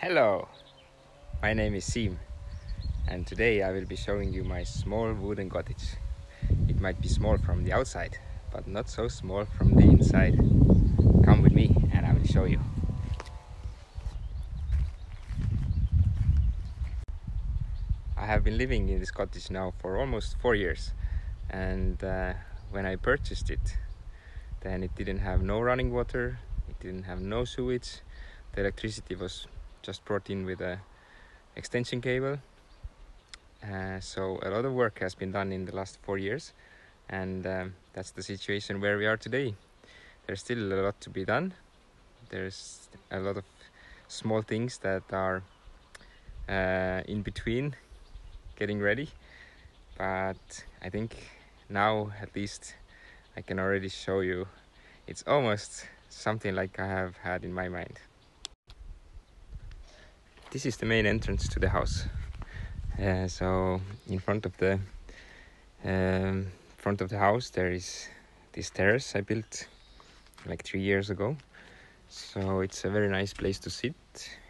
Hello, my name is Siim, and today I will be showing you my small wooden cottage. It might be small from the outside, but not so small from the inside. Come with me and I will show you. I have been living in this cottage now for almost 4 years, and when I purchased it, then it didn't have no running water, it didn't have no sewage. The electricity was just brought in with a extension cable. So a lot of work has been done in the last 4 years, and that's the situation where we are today. There's still a lot to be done. There's a lot of small things that are in between getting ready, but I think now at least I can already show you it's almost something like I have had in my mind. This is the main entrance to the house. So in front of the house there is this terrace I built like 3 years ago. So it's a very nice place to sit,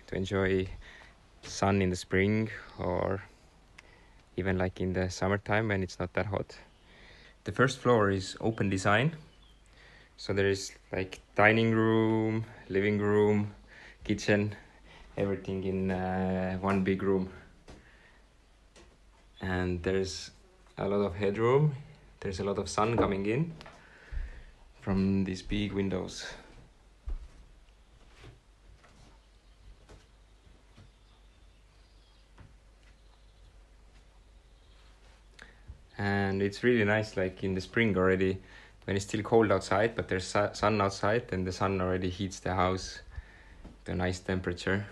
to enjoy sun in the spring, or even like in the summertime when it's not that hot. The first floor is open design. So there is like dining room, living room, kitchen, everything in one big room. And there's a lot of headroom. There's a lot of sun coming in from these big windows. And it's really nice, like in the spring already, when it's still cold outside, but there's sun outside, and the sun already heats the house to a nice temperature.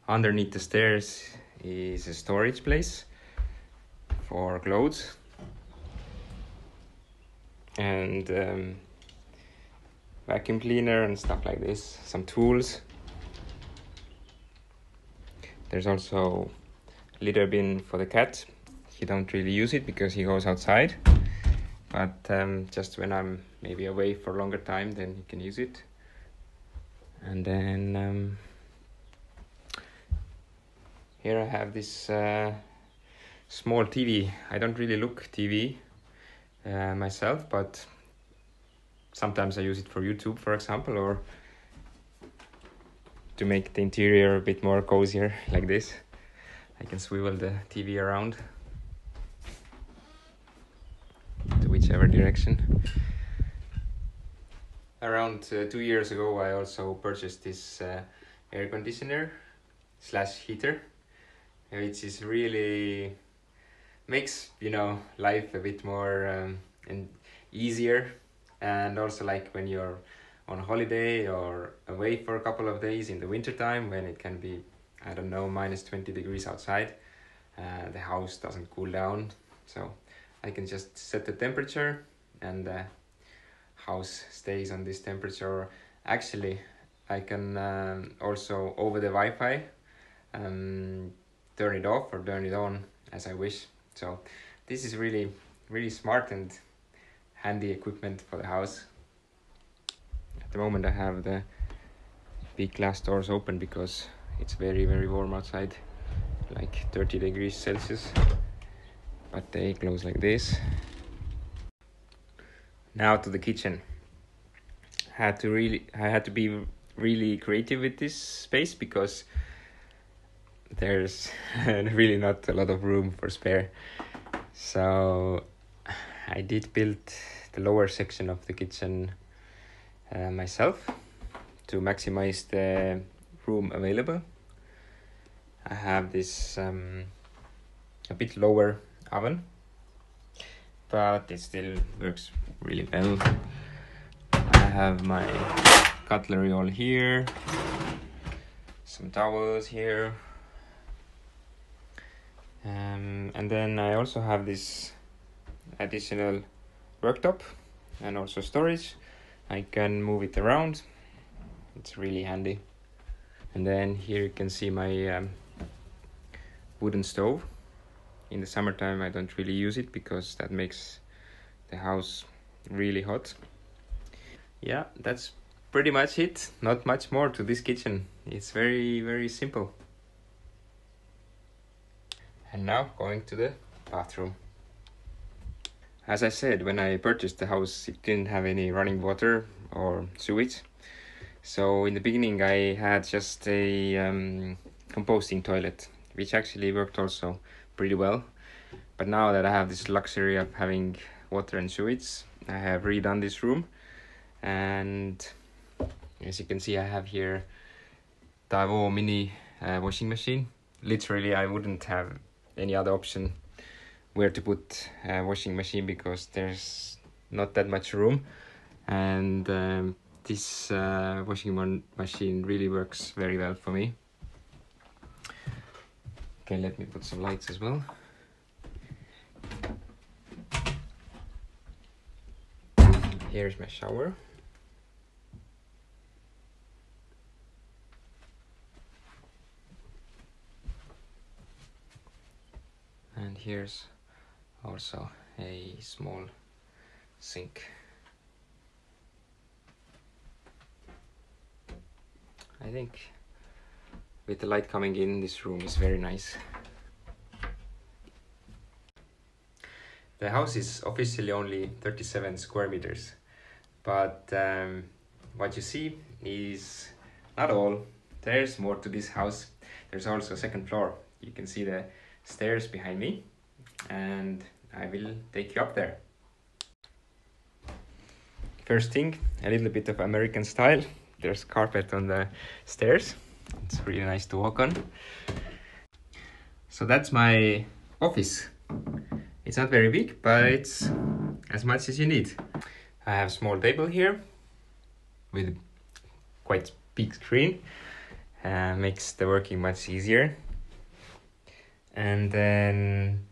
Underneath the stairs is a storage place for clothes and vacuum cleaner and stuff like this, some tools. There's also a litter bin for the cat. He don't really use it because he goes outside, but just when I'm maybe away for a longer time, then he can use it. And then here I have this small TV. I don't really look TV myself, but sometimes I use it for YouTube, for example, or to make the interior a bit more cozier, like this. I can swivel the TV around to whichever direction. Around 2 years ago, I also purchased this air conditioner / heater, which is really makes life a bit more and easier. And also, like when you're on holiday or away for a couple of days in the winter time, when it can be, I don't know, minus 20 degrees outside, the house doesn't cool down, so I can just set the temperature and the house stays on this temperature. Actually, I can also over the Wi-Fi turn it off or turn it on as I wish. So this is really smart and handy equipment for the house. At the moment I have the big glass doors open because it's very warm outside, like 30 degrees Celsius, but they close like this. Now to the kitchen. I had to be really creative with this space because there's really not a lot of room for spare. So I did build the lower section of the kitchen myself to maximize the room available. I have this a bit lower oven, but it still works really well. I have my cutlery all here, some towels here, and then I also have this additional worktop and also storage. I can move it around, it's really handy. And then here you can see my wooden stove. In the summertime I don't really use it because that makes the house really hot. Yeah, that's pretty much it. Not much more to this kitchen. It's very, very simple. And now going to the bathroom. As I said, when I purchased the house, it didn't have any running water or sewage. So in the beginning, I had just a composting toilet, which actually worked also pretty well. But now that I have this luxury of having water and sewage, I have redone this room. And as you can see, I have here Taiwo mini washing machine. Literally, I wouldn't have any other option where to put a washing machine because there's not that much room. And this washing machine really works very well for me. Okay, let me put some lights as well. Here's my shower. And here's also a small sink. I think with the light coming in, this room is very nice. The house is officially only 37 square meters, but what you see is not all. There's more to this house. There's also a second floor. You can see the stairs behind me, and I will take you up there. First thing, a little bit of American style. There's carpet on the stairs. It's really nice to walk on. So that's my office. It's not very big, but it's as much as you need. I have a small table here with quite big screen. Makes the working much easier. And then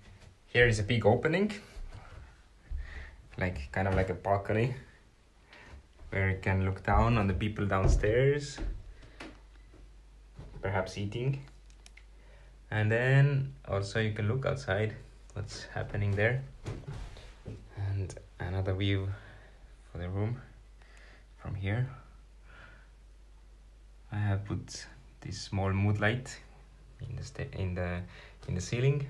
here is a big opening, like kind of like a balcony, where you can look down on the people downstairs, perhaps eating. And then also you can look outside what's happening there. And another view for the room from here. I have put this small mood light in the ceiling.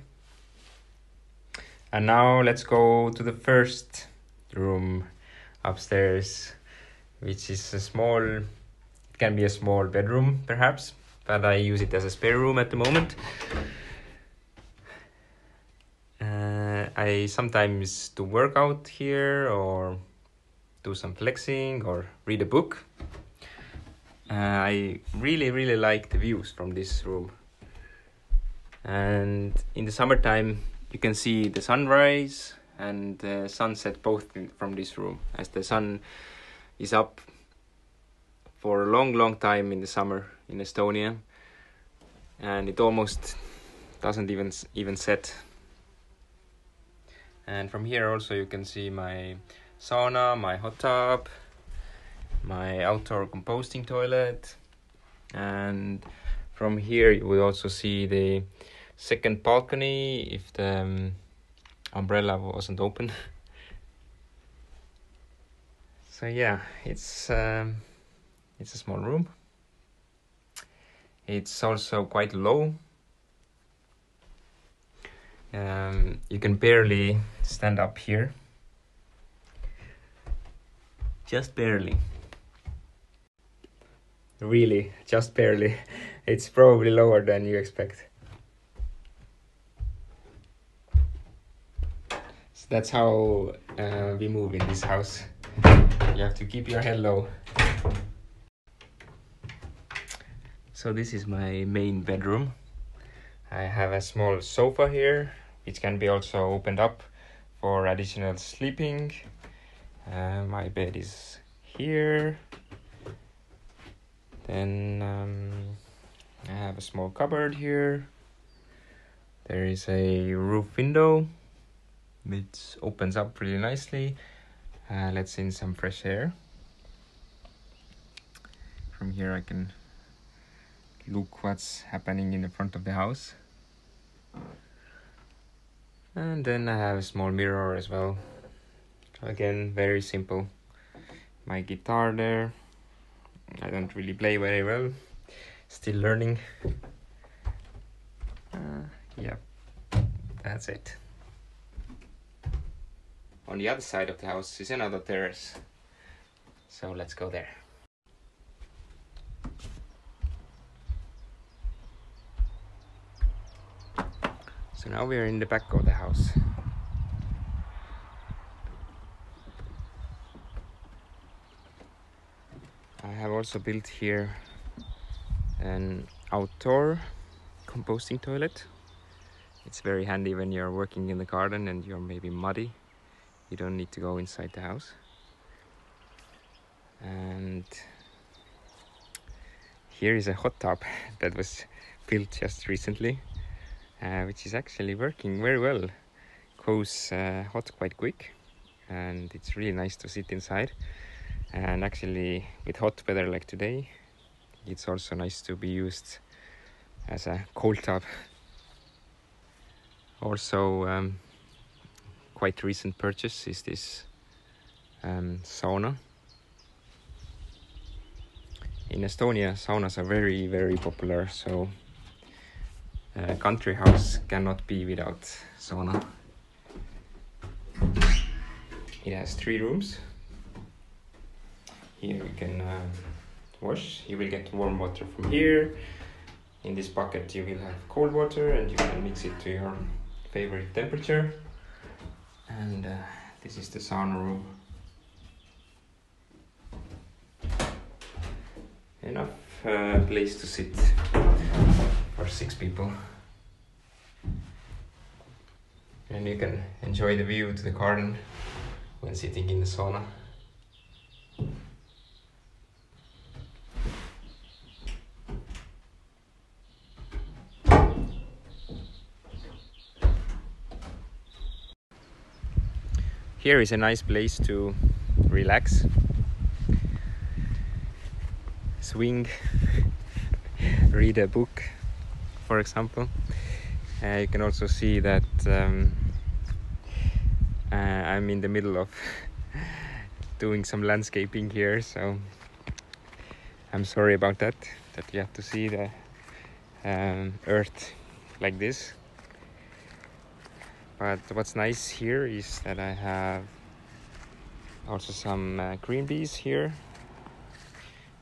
And now let's go to the first room upstairs, which is it can be a small bedroom perhaps, but I use it as a spare room at the moment. I sometimes do workout here or do some flexing or read a book. I really like the views from this room. And in the summertime you can see the sunrise and the sunset both from this room, as the sun is up for a long time in the summer in Estonia, and it almost doesn't even set. And from here also you can see my sauna, my hot tub, my outdoor composting toilet, and from here you will also see the second balcony if the umbrella wasn't open. So yeah, it's a small room. It's also quite low. You can barely stand up here. Just barely. Really, just barely. It's probably lower than you expect. So that's how we move in this house. You have to keep your head low. So this is my main bedroom. I have a small sofa here, which can be also opened up for additional sleeping. My bed is here. Then I have a small cupboard here. There is a roof window which opens up really nicely. Let's in some fresh air. From here I can look what's happening in the front of the house. And then I have a small mirror as well. Again, very simple. My guitar there. I don't really play very well. Still learning. Yeah, that's it. On the other side of the house is another terrace. So let's go there. So now we're in the back of the house. I have also built here an outdoor composting toilet. It's very handy when you're working in the garden and you're maybe muddy. You don't need to go inside the house. And here is a hot tub that was built just recently, which is actually working very well. Goes hot quite quick, and it's really nice to sit inside. And actually, with hot weather like today, it's also nice to be used as a cold tub. Also, quite recent purchase is this sauna. In Estonia, saunas are very, very popular, so a country house cannot be without sauna. It has 3 rooms. Here you can wash. You will get warm water from here. In this bucket you will have cold water, and you can mix it to your favorite temperature. And this is the sauna room. Enough place to sit for 6 people. And you can enjoy the view to the garden when sitting in the sauna. Here is a nice place to relax, swing, read a book, for example. You can also see that I'm in the middle of doing some landscaping here, so I'm sorry about that you have to see the earth like this. But what's nice here is that I have also some green bees here,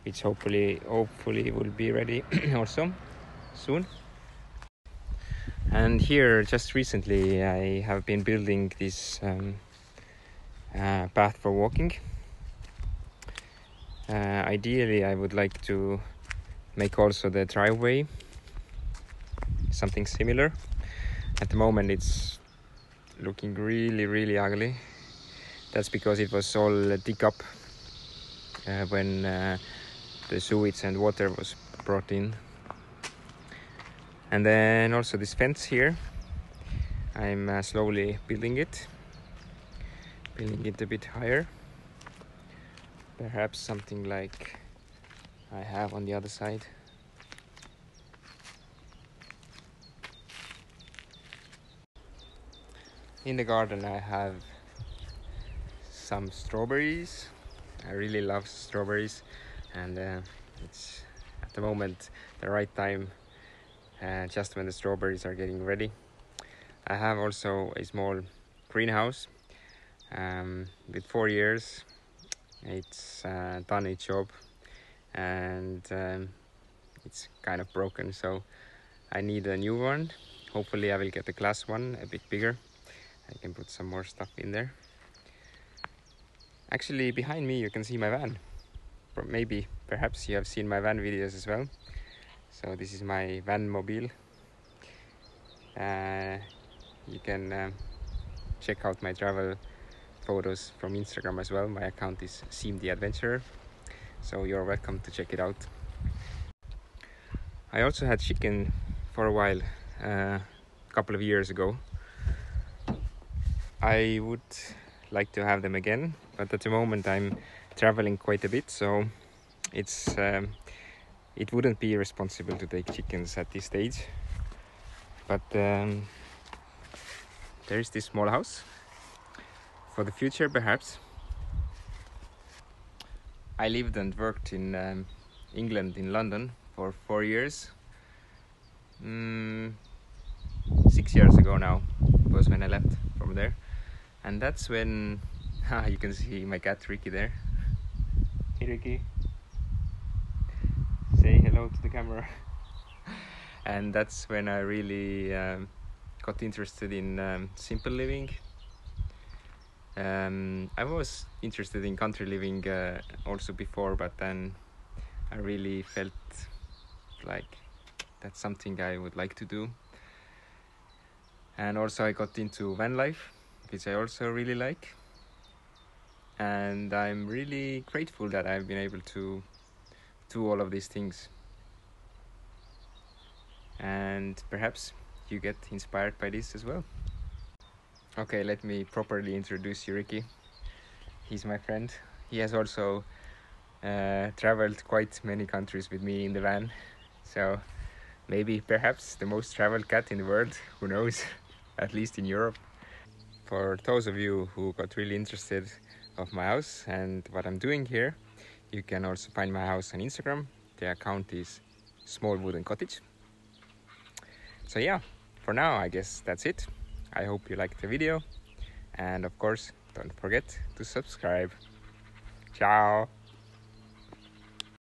which hopefully will be ready also soon. And here, just recently, I have been building this path for walking. Ideally, I would like to make also the driveway something similar. At the moment, it's looking really, really ugly. That's because it was all dig up when the sewage and water was brought in. And then also this fence here, I'm slowly building it a bit higher. Perhaps something like I have on the other side. In the garden I have some strawberries. I really love strawberries, and it's at the moment the right time, just when the strawberries are getting ready. I have also a small greenhouse with 4 years. It's done its job, and it's kind of broken, so I need a new one. Hopefully I will get a glass one, a bit bigger. I can put some more stuff in there. Actually, behind me you can see my van. Perhaps you have seen my van videos as well. So this is my van mobile. You can check out my travel photos from Instagram as well. My account is Seem the Adventurer, so you're welcome to check it out. I also had chicken for a while, a couple of years ago. I would like to have them again, but at the moment I'm traveling quite a bit, so it wouldn't be responsible to take chickens at this stage. But there is this small house for the future, perhaps. I lived and worked in England, in London, for 4 years. 6 years ago now was when I left from there. And that's when you can see my cat Ricky there. Hey Ricky, say hello to the camera. And that's when I really got interested in simple living. I was interested in country living also before, but then I really felt like that's something I would like to do. And also I got into van life, which I also really like. And I'm really grateful that I've been able to do all of these things. And perhaps you get inspired by this as well. Okay, let me properly introduce you, Ricky. He's my friend. He has also traveled quite many countries with me in the van. So maybe perhaps the most traveled cat in the world, who knows, at least in Europe. For those of you who got really interested of my house and what I'm doing here, you can also find my house on Instagram. The account is Small Wooden Cottage. So yeah, for now I guess that's it. I hope you liked the video, and of course don't forget to subscribe. Ciao!